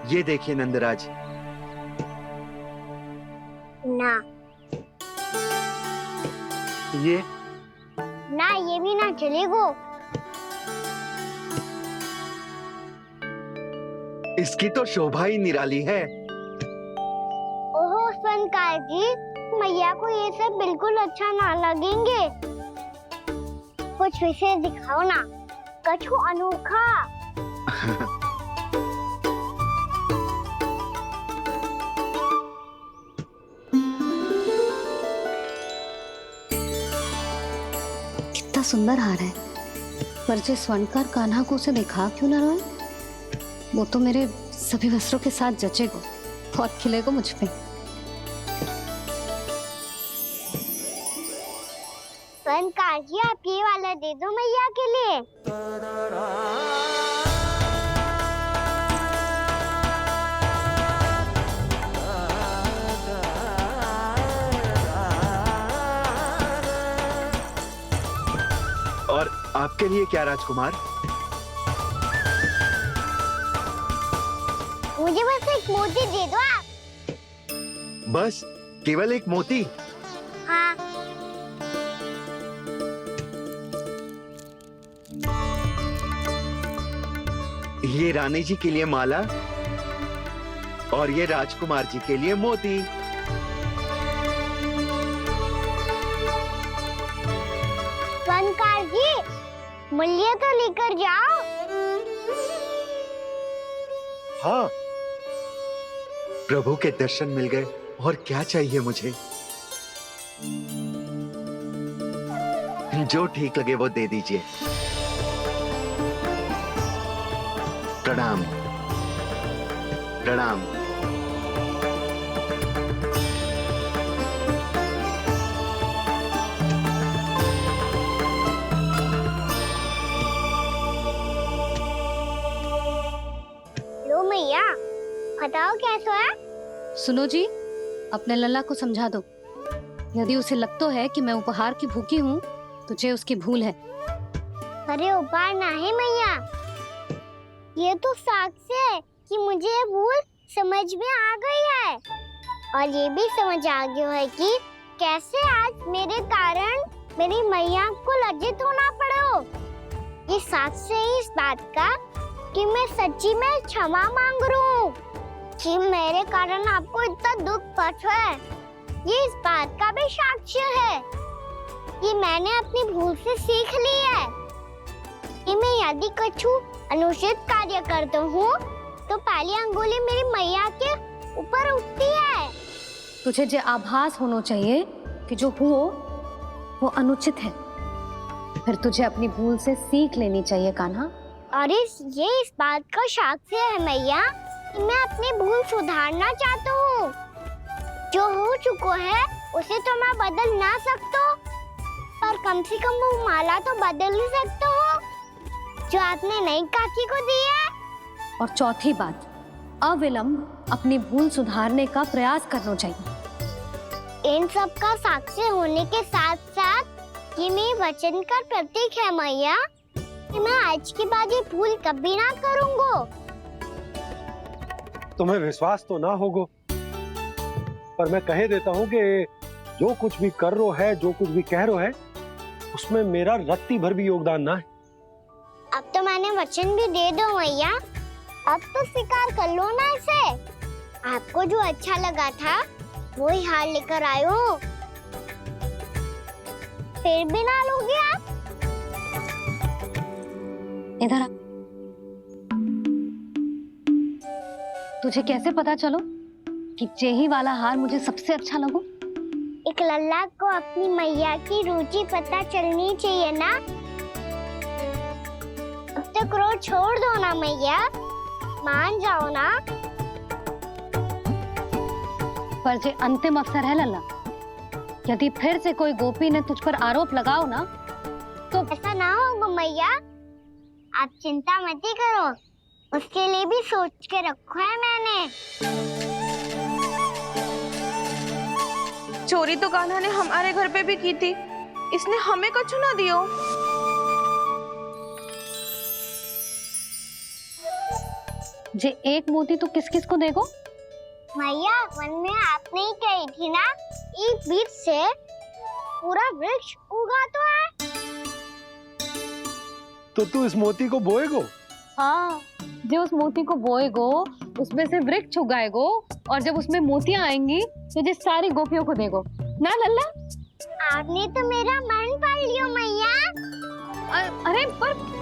ये देखिए नंदराज। ना ये ना, ये भी ना चलेगो। इसकी तो शोभा ही निराली है। ओहो स्वयंकार जी, मैया को ये सब बिल्कुल अच्छा ना लगेंगे। कुछ विशेष दिखाओ ना, कछु अनोखा। कितना सुंदर हार है, पर जो स्वर्णकार कान्हा को उसे दिखा क्यों ना रोए? वो तो मेरे सभी वस्त्रों के साथ जचेगा और खिलेगा मुझ पे। स्वयंकार जी, आप ये वाला दे दो मैया के लिए। और आपके लिए क्या राजकुमार? मुझे बस एक मोती दे दो आप। बस केवल एक मोती? हाँ। ये रानी जी के लिए माला और ये राजकुमार जी के लिए मोती। स्वयंकार जी, मूल्य तो लेकर जाओ। हाँ, प्रभु के दर्शन मिल गए और क्या चाहिए मुझे। जो ठीक लगे वो दे दीजिए। प्रणाम प्रणाम। लो मैया, बताओ कैसा है? सुनो जी, अपने लल्ला को समझा दो। यदि उसे लगता है कि मैं उपहार की भूखी हूँ, तुझे उसकी भूल है। अरे उपहार ना है मैया, ये तो साक्ष्य है कि मुझे ये भूल समझ में आ गई है। और ये भी समझ आ गया है कि कैसे आज मेरे कारण मेरी मैया को लज्जित होना पड़ो। ये साक्ष्य है इस बात का कि मैं सच्ची में क्षमा मांग रहा हूँ कि मेरे कारण आपको इतना दुख पहुंचा है। ये इस बात का भी साक्ष्य है कि मैंने अपनी भूल से सीख ली है कि मैं यदि कछु अनुचित कार्य करता हूँ तो पहली अंगुली मेरी मैया के ऊपर उठती है। तुझे जो आभास होना चाहिए कि जो हुआ वो अनुचित है, फिर तुझे अपनी भूल से सीख लेनी चाहिए कान्हा। और ये इस बात का साक्ष्य है मैया कि मैं अपनी भूल सुधारना चाहता हूँ। जो हो चुका है उसे तो मैं बदल ना सकता, पर कम से कम वो माला तो बदल ही सकता हूँ जो आपने नई काकी को दी है। और चौथी बात, अविलंब अपनी भूल सुधारने का प्रयास करना चाहिए। इन सब का साक्ष्य होने के साथ साथ ये मेरे वचन का प्रतीक है मैया कि मैं आज के बाद ये भूल कभी ना करूँगा। तुम्हें विश्वास तो ना होगा, पर मैं कह देता हूँ कि जो कुछ भी कर रो है, जो कुछ भी कह रो है, उसमें मेरा रत्ती भर भी योगदान ना है। अब तो मैंने वचन भी दे दो मैया, अब तो स्वीकार कर लो ना इसे। आपको जो अच्छा लगा था वही हार लेकर आयो, फिर भी ना लोगे आप? इधर आ। तुझे कैसे पता चलो कि जेही वाला हार मुझे सबसे अच्छा लगो? एक लल्ला को अपनी मैया की रुचि पता चलनी चाहिए ना। अब तो क्रोध छोड़ दो ना मैया, मान जाओ ना। पर जे अंतिम अवसर है लल्ला, यदि फिर से कोई गोपी ने तुझ पर आरोप लगाओ ना तो ऐसा ना होगा मैया, आप चिंता मत ही करो, उसके लिए भी सोच के रखा है मैंने। चोरी तो कान्हा ने हमारे घर पे भी की थी, इसने हमें कछु ना दियो। जे एक मोती तो किस किस को देगो? मैया वन में आपने ही कही थी ना, एक बीज से पूरा वृक्ष उगा तो है। तो तू इस मोती को बोएगो? हाँ, जो उस मोती को बोएगो उसमें से वृक्ष उगाएगो और जब उसमें मोतियां आएंगी तो जिस सारी गोपियों को देगो ना लल्ला। आपने तो मेरा मन पढ़ लियो मैया। अरे पर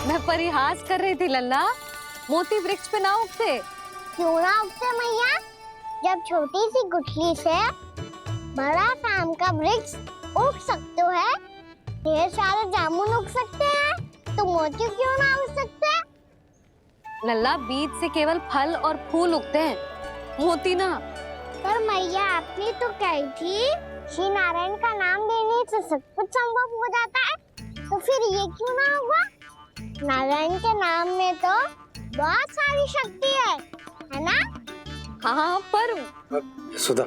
मैं परिहास कर रही थी लल्ला, मोती वृक्ष पे ना उगते। क्यों ना उगते मैया? जब छोटी सी गुठली से बड़ा आम का वृक्ष उग सकते है, ढेर सारे जामुन उग सकते हैं, तो मोती क्यों ना उग सकते? लल्ला, बीज से केवल फल और फूल उगते हैं, मोती ना। पर मैया आपने तो कही थी श्री नारायण का नाम लेने से सब कुछ संभव हो जाता है, तो फिर ये क्यों ना हुआ? नारायण के नाम में तो बहुत सारी शक्ति है ना? हाँ, पर सुधा,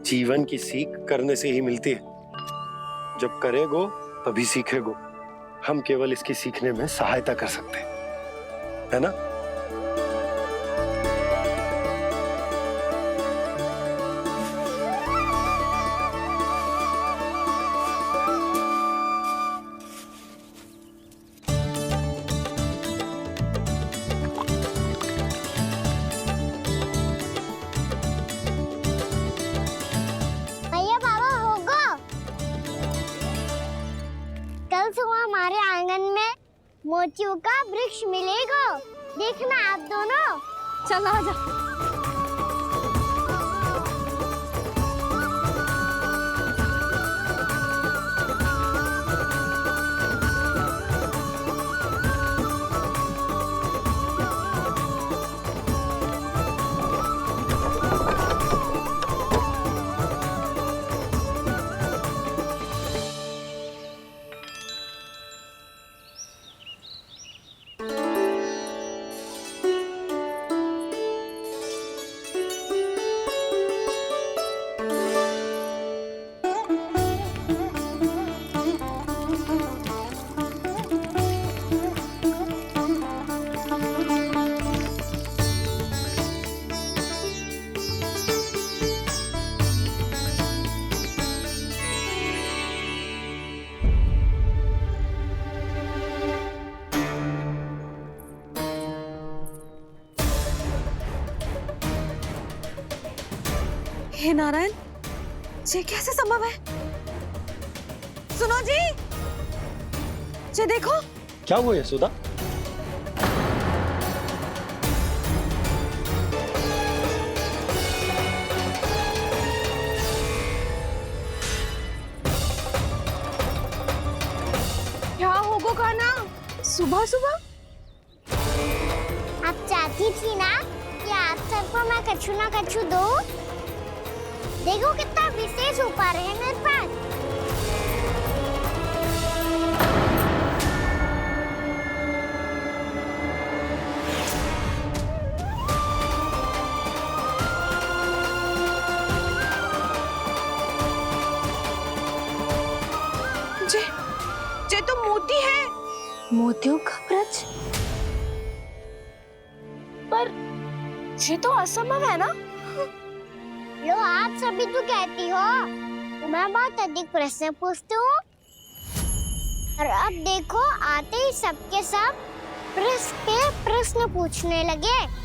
जीवन की सीख करने से ही मिलती है। जब करेगो तभी सीखेगो। हम केवल इसकी सीखने में सहायता कर सकते हैं, है ना? भैया बाबा होगो, कल सुबह हमारे आंगन में मोतियों का वृक्ष मिलेगा। देखना आप दोनों। चल आ जा। हे नारायण, ये कैसे संभव है? सुनो जी, ये देखो। क्या हुआ यशोदा? क्या होगो का ना सुबह सुबह? आप चाहती थी ना कि आज सबको मैं कछु ना कछु दूं। देखो कितना विशेष उपहार है मेरे पास। ये तो मोती है। मोतियों का वृक्ष? पर ये तो असंभव है ना? लो आप सभी तो कहती हो, मैं बहुत अधिक प्रश्न पूछती हूँ, और अब देखो आते ही सबके सब प्रश्न पे प्रश्न पूछने लगे।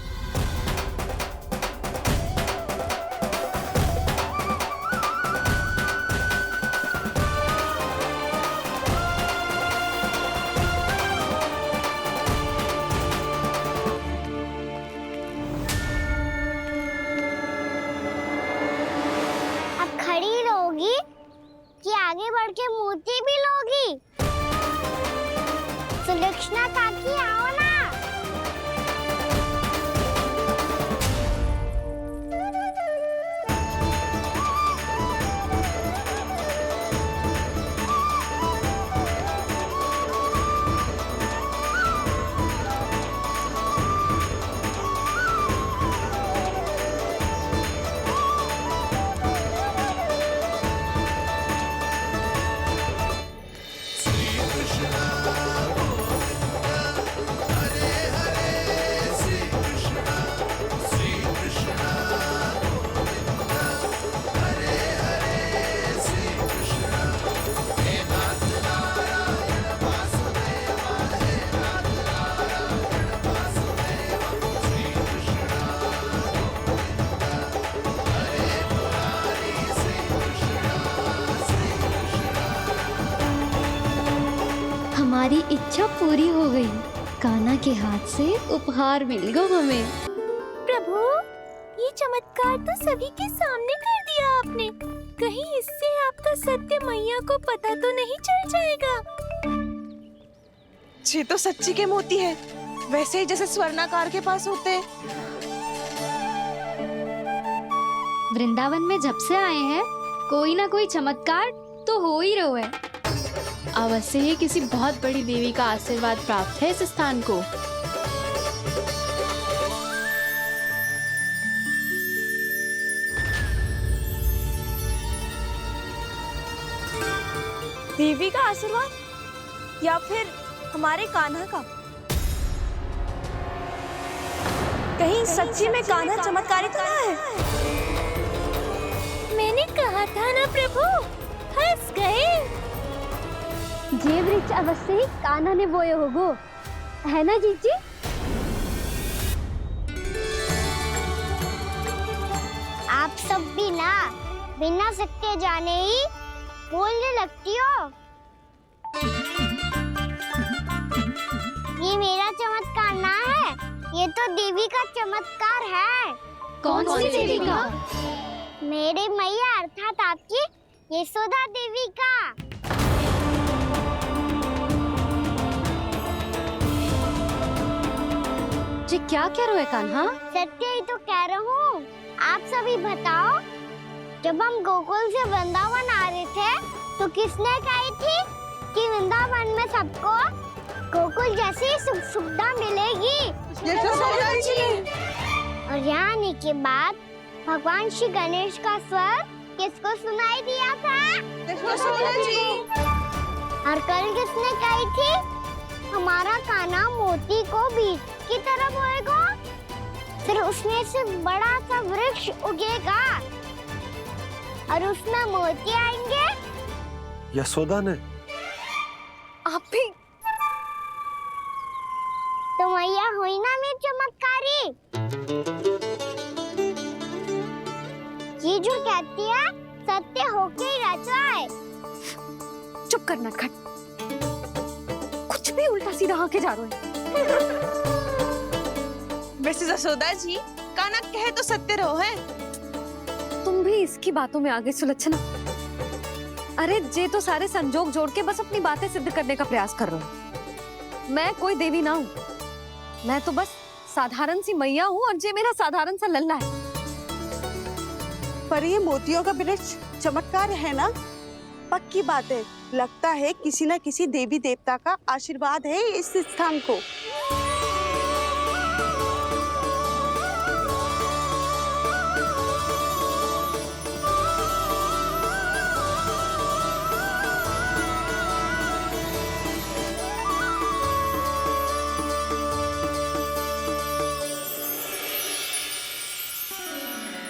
खड़ी रहोगी कि आगे बढ़ के मोती भी लोगी? सुलक्षणा काकी आओ ना। हमारी इच्छा पूरी हो गई। कान्हा के हाथ से उपहार मिल गया हमें। प्रभु, ये चमत्कार तो सभी के सामने कर दिया आपने। कहीं इससे आपका सत्य मैया को पता तो नहीं चल जाएगा? ये तो सच्ची के मोती है, वैसे ही जैसे स्वर्णाकार के पास होते हैं। वृंदावन में जब से आए हैं कोई ना कोई चमत्कार तो हो ही रहा है। अवश्य ही किसी बहुत बड़ी देवी का आशीर्वाद प्राप्त है इस स्थान को। देवी का आशीर्वाद या फिर हमारे कान्हा का? कहीं सच्ची में कान्हा चमत्कारी तो ना है? मैंने कहा था ना प्रभु, फंस गए। ये वृक्ष अवश्य ही कान्हा ने बोए होगो, है ना जीजी? आप सब भी ना बिना सत्य जाने ही बोलने लगती हो। ये मेरा चमत्कार ना है, ये तो देवी का चमत्कार है। कौन सी देवी का? मेरे मैया अर्थात आपकी यशोदा देवी का। जी क्या कह रहे हो कान्हा? सत्य ही तो कह रहा हूँ। आप सभी बताओ, जब हम गोकुल से वृंदावन आ रहे थे तो किसने कही थी कि वृंदावन में सबको गोकुल जैसी सुख सुविधा मिलेगी? और यहाँ आने के बाद भगवान श्री गणेश का स्वर किसको सुनाई दिया था? और कल किसने कही थी हमारा कान्हा मोती को बीज की तरफ होएगा, फिर उसमें से बड़ा सा वृक्ष उगेगा और उसमें मोती आएंगे? यशोदा ने? आप भी तो मैया हुई ना मेरी चमत्कारी। ये जो कहती है सत्य होके ही रहता है। चुप कर नटखट, कुछ भी उल्टा सीधा आके जा रहे हैं। वैसे जसोदा जी, कान्हा कहे तो सत्य रहो है। तुम भी इसकी बातों में आगे सुलझना। अरे जे तो सारे संजोग जोड़ के बस अपनी बातें सिद्ध करने का प्रयास कर रहे हो। मैं कोई देवी ना हूँ, मैं तो बस साधारण सी मैया हूँ और जे मेरा साधारण सा लल्ला है। पर ये मोतियों का वृक्ष चमत्कार है ना? पक्की बात है, लगता है किसी न किसी देवी देवता का आशीर्वाद है इस स्थान को।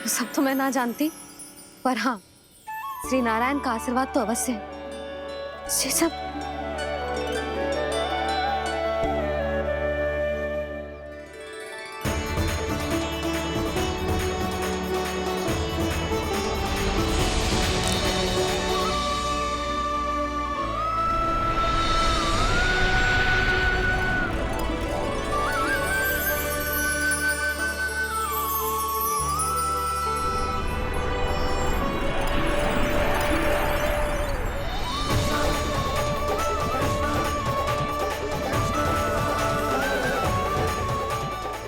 सब तो मैं ना जानती, पर हाँ, श्री नारायण का आशीर्वाद तो अवश्य है। ये सब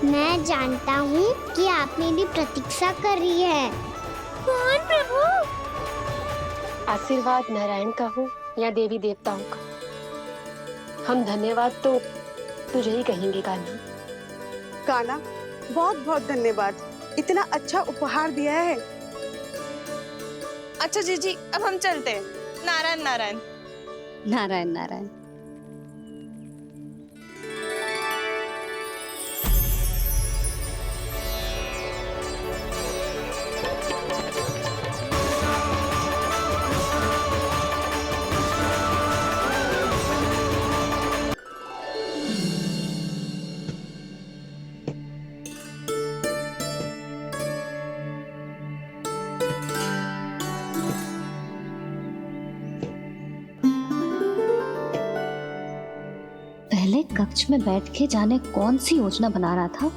मैं जानता हूँ कि आप मेरी प्रतीक्षा कर रही है। कौन प्रभु? आशीर्वाद नारायण का हो या देवी देवताओं का, हम धन्यवाद तो तुझे ही कहेंगे कान्हा। कान्हा, बहुत बहुत धन्यवाद, इतना अच्छा उपहार दिया है। अच्छा जीजी, अब हम चलते हैं। नारायण नारायण। नारायण नारायण। कक्ष में बैठ के जाने कौन सी योजना बना रहा था,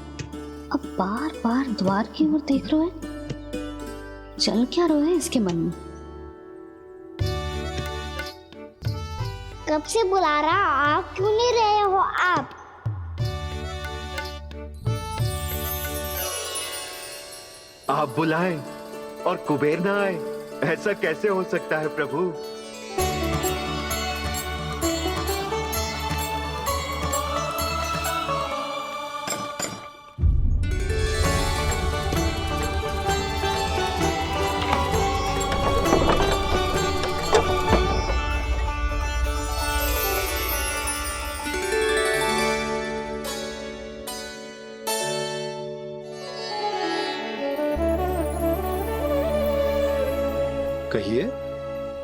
अब बार बार द्वार की ओर देख रहे हैं। चल क्या रहे हैं इसके मन में? कब से बुला रहा, आप क्यों नहीं रहे हो आप? आप बुलाएं और कुबेर ना आए, ऐसा कैसे हो सकता है प्रभु? कहिए,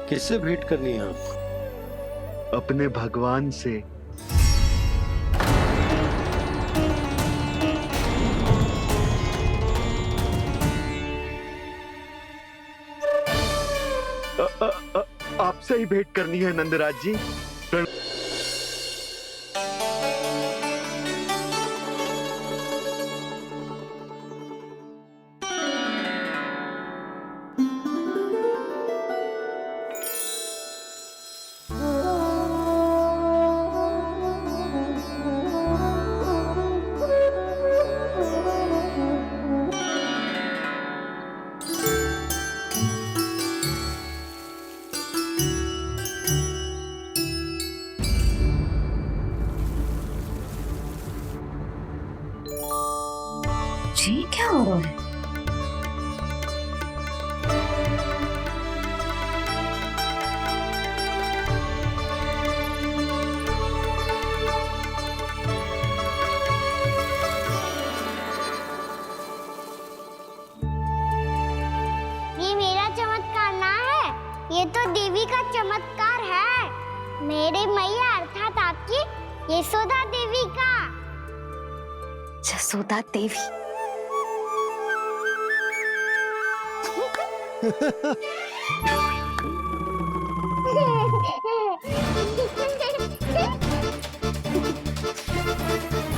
किससे भेंट करनी है आपको? अपने भगवान से। आपसे ही भेंट करनी है नंदराज जी। जी क्या हो रहा है? ये मेरा चमत्कार ना है, ये तो देवी का चमत्कार है। मेरे मैया अर्थात आपकी यशोदा देवी का। जसोदा देवी।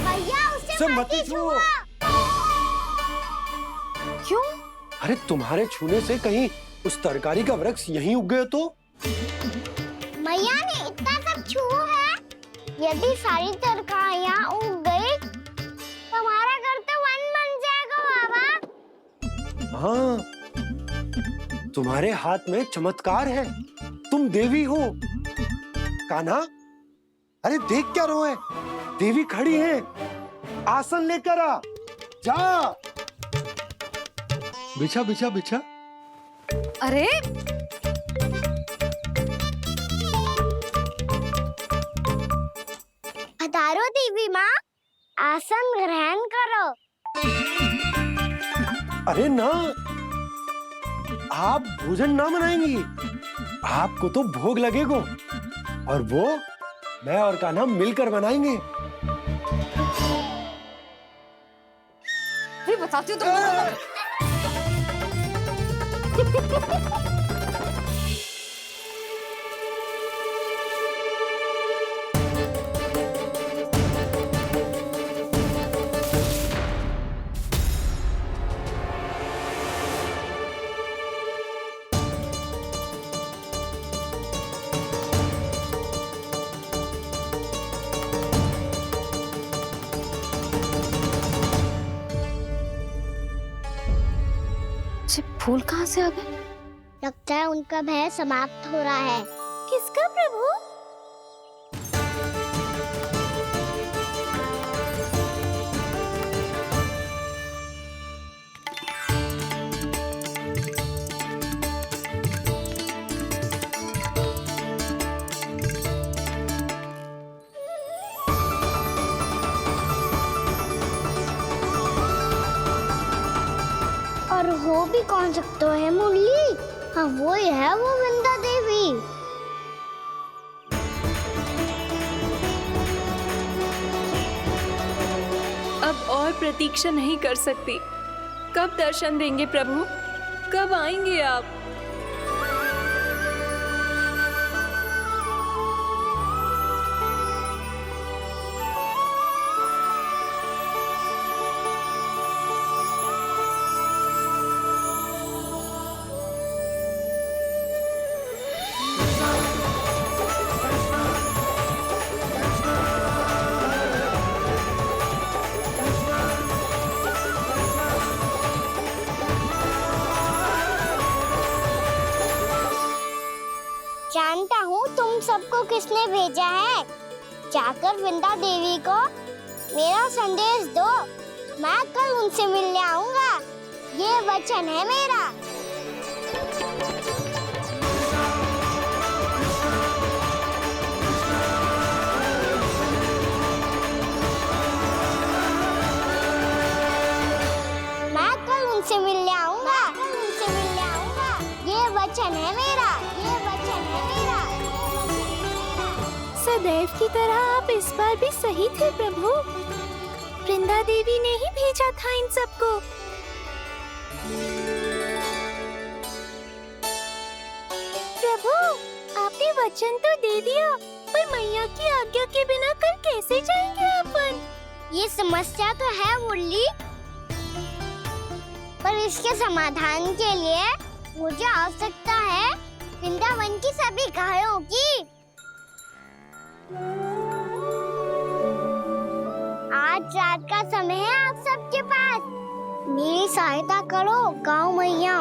भैया उसे मत छुओ। क्यों? अरे तुम्हारे छूने से कहीं उस तरकारी का वृक्ष यहीं उग गए तो? मैया ने इतना सब छुआ है, यदि सारी तरकारियां उग गई तो हमारा घर तो वन बन जाएगा बाबा। हाँ, तुम्हारे हाथ में चमत्कार है, तुम देवी हो। कान्हा, अरे देख क्या रहो है, देवी खड़ी है, आसन लेकर आ, जा। बिछा बिछा बिछा। अरे पधारो देवी माँ, आसन ग्रहण करो। अरे ना, आप भोजन ना बनाएंगी, आपको तो भोग लगेगा और वो मैं और कान्हा मिलकर बनाएंगे। भी बताती हूँ तुमको। फूल कहाँ से आ गए? लगता है उनका भय समाप्त हो रहा है। किसका प्रभु? और हो भी कौन सकता है मुरली? हाँ वो ही है, वो वृंदा देवी। अब और प्रतीक्षा नहीं कर सकती। कब दर्शन देंगे प्रभु? कब आएंगे आप? को किसने भेजा है? जाकर वृंदा देवी को मेरा संदेश दो। मैं कल उनसे मिलने आऊंगा। ये वचन है मेरा। मैं कल उनसे मिलने आऊंगा। ये वचन है मेरा। सदैव की तरह आप इस बार भी सही थे प्रभु। वृंदा देवी ने ही भेजा था इन सबको। प्रभु, आपने वचन तो दे दिया, पर मैया की आज्ञा के बिना कल कैसे जाएंगे अपन? ये समस्या तो है मुरली, पर इसके समाधान के लिए मुझे आवश्यकता है वृंदावन की सभी गायों की। आज रात का समय है आप सबके पास। मेरी सहायता करो गाँव मैया।